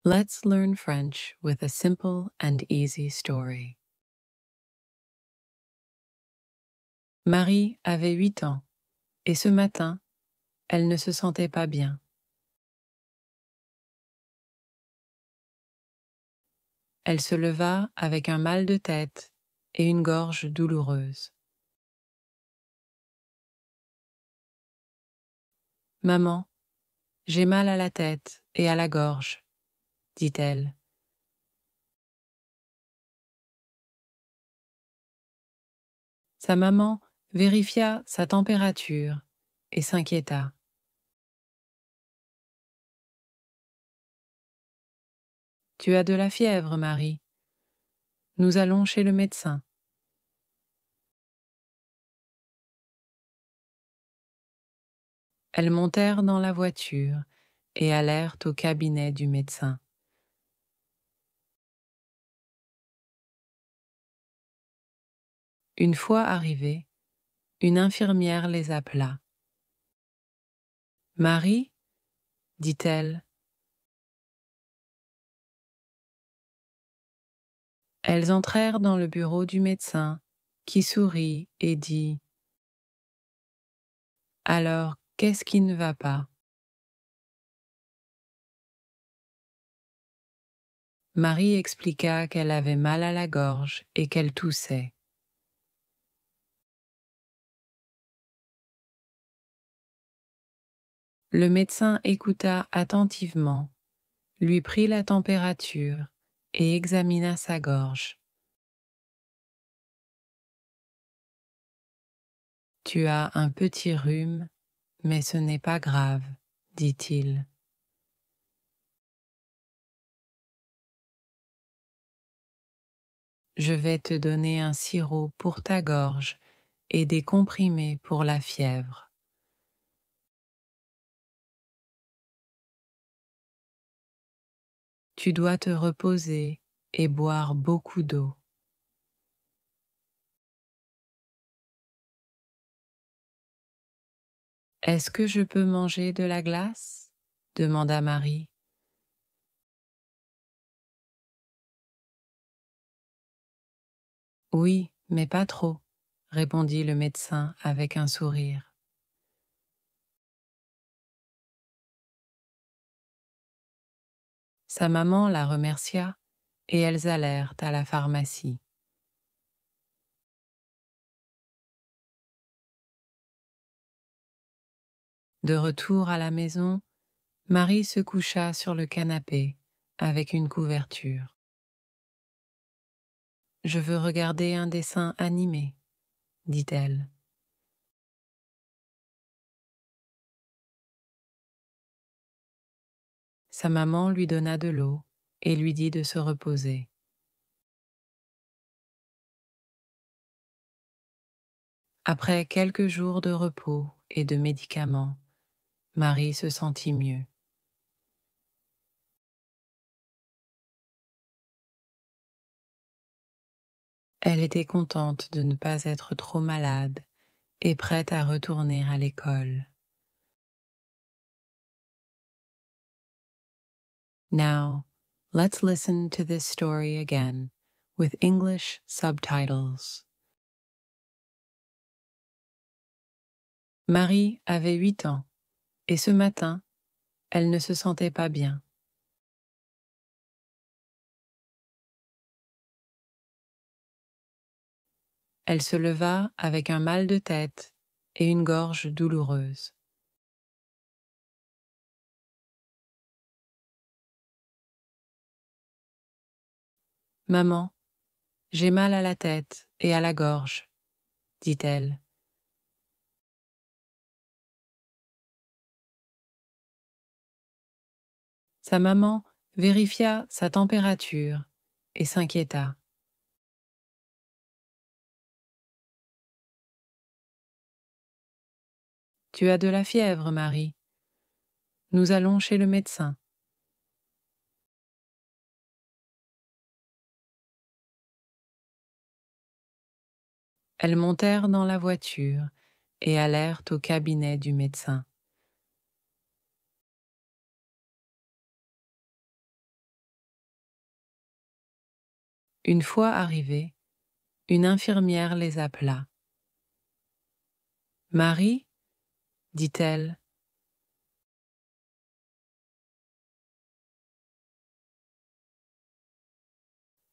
Let's learn French with a simple and easy story. Marie avait 8 ans et ce matin, elle ne se sentait pas bien. Elle se leva avec un mal de tête et une gorge douloureuse. « Maman, j'ai mal à la tête et à la gorge, » dit-elle. Sa maman vérifia sa température et s'inquiéta. « Tu as de la fièvre, Marie. Nous allons chez le médecin. » Elles montèrent dans la voiture et allèrent au cabinet du médecin. Une fois arrivées, une infirmière les appela. « Marie ?» dit-elle. Elles entrèrent dans le bureau du médecin, qui sourit et dit « Alors, qu'est-ce qui ne va pas ?» Marie expliqua qu'elle avait mal à la gorge et qu'elle toussait. Le médecin écouta attentivement, lui prit la température et examina sa gorge. « Tu as un petit rhume, mais ce n'est pas grave, » dit-il. « Je vais te donner un sirop pour ta gorge et des comprimés pour la fièvre. » Tu dois te reposer et boire beaucoup d'eau. « Est-ce que je peux manger de la glace ?» demanda Marie. « Oui, mais pas trop, » répondit le médecin avec un sourire. Sa maman la remercia et elles allèrent à la pharmacie. De retour à la maison, Marie se coucha sur le canapé avec une couverture. « Je veux regarder un dessin animé, » dit-elle. Sa maman lui donna de l'eau et lui dit de se reposer. Après quelques jours de repos et de médicaments, Marie se sentit mieux. Elle était contente de ne pas être trop malade et prête à retourner à l'école. Now, let's listen to this story again with English subtitles. Marie avait 8 ans et ce matin, elle ne se sentait pas bien. Elle se leva avec un mal de tête et une gorge douloureuse. « Maman, j'ai mal à la tête et à la gorge, » dit-elle. Sa maman vérifia sa température et s'inquiéta. « Tu as de la fièvre, Marie. Nous allons chez le médecin. » Elles montèrent dans la voiture et allèrent au cabinet du médecin. Une fois arrivée, une infirmière les appela. « Marie ?» dit-elle.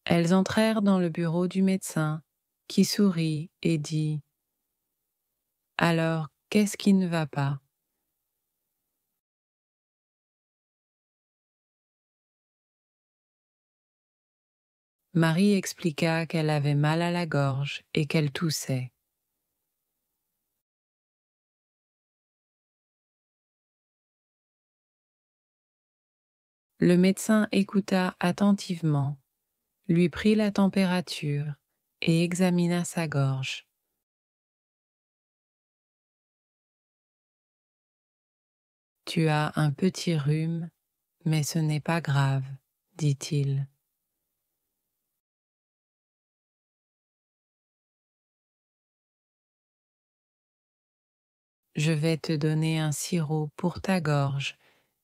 Elles entrèrent dans le bureau du médecin, qui sourit et dit « Alors, qu'est-ce qui ne va pas ?» Marie expliqua qu'elle avait mal à la gorge et qu'elle toussait. Le médecin écouta attentivement, lui prit la température et examina sa gorge. « Tu as un petit rhume, mais ce n'est pas grave, » dit-il. « Je vais te donner un sirop pour ta gorge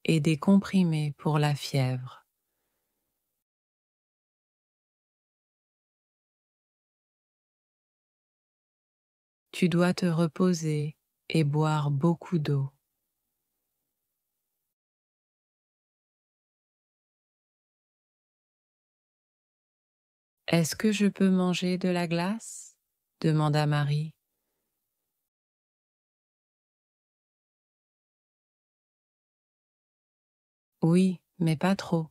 et des comprimés pour la fièvre. » Tu dois te reposer et boire beaucoup d'eau. « Est-ce que je peux manger de la glace ?» demanda Marie. « Oui, mais pas trop, »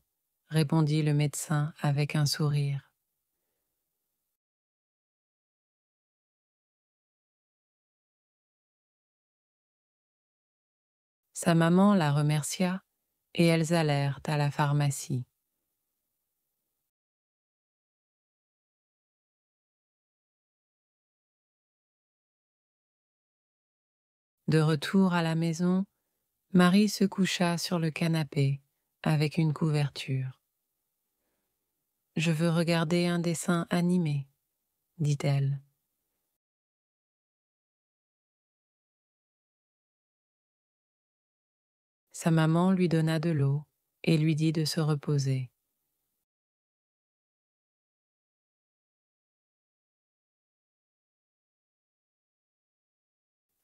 répondit le médecin avec un sourire. Sa maman la remercia et elles allèrent à la pharmacie. De retour à la maison, Marie se coucha sur le canapé avec une couverture. « Je veux regarder un dessin animé, » dit-elle. Sa maman lui donna de l'eau et lui dit de se reposer.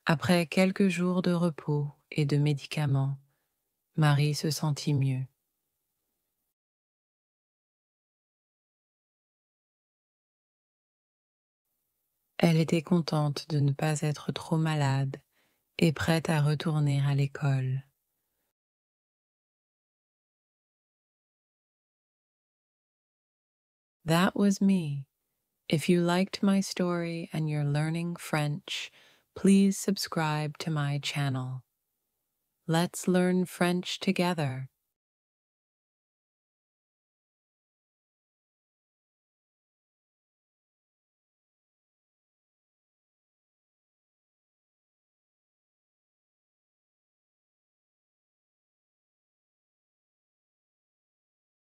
Après quelques jours de repos et de médicaments, Marie se sentit mieux. Elle était contente de ne pas être trop malade et prête à retourner à l'école. That was me. If you liked my story and you're learning French, please subscribe to my channel. Let's learn French together.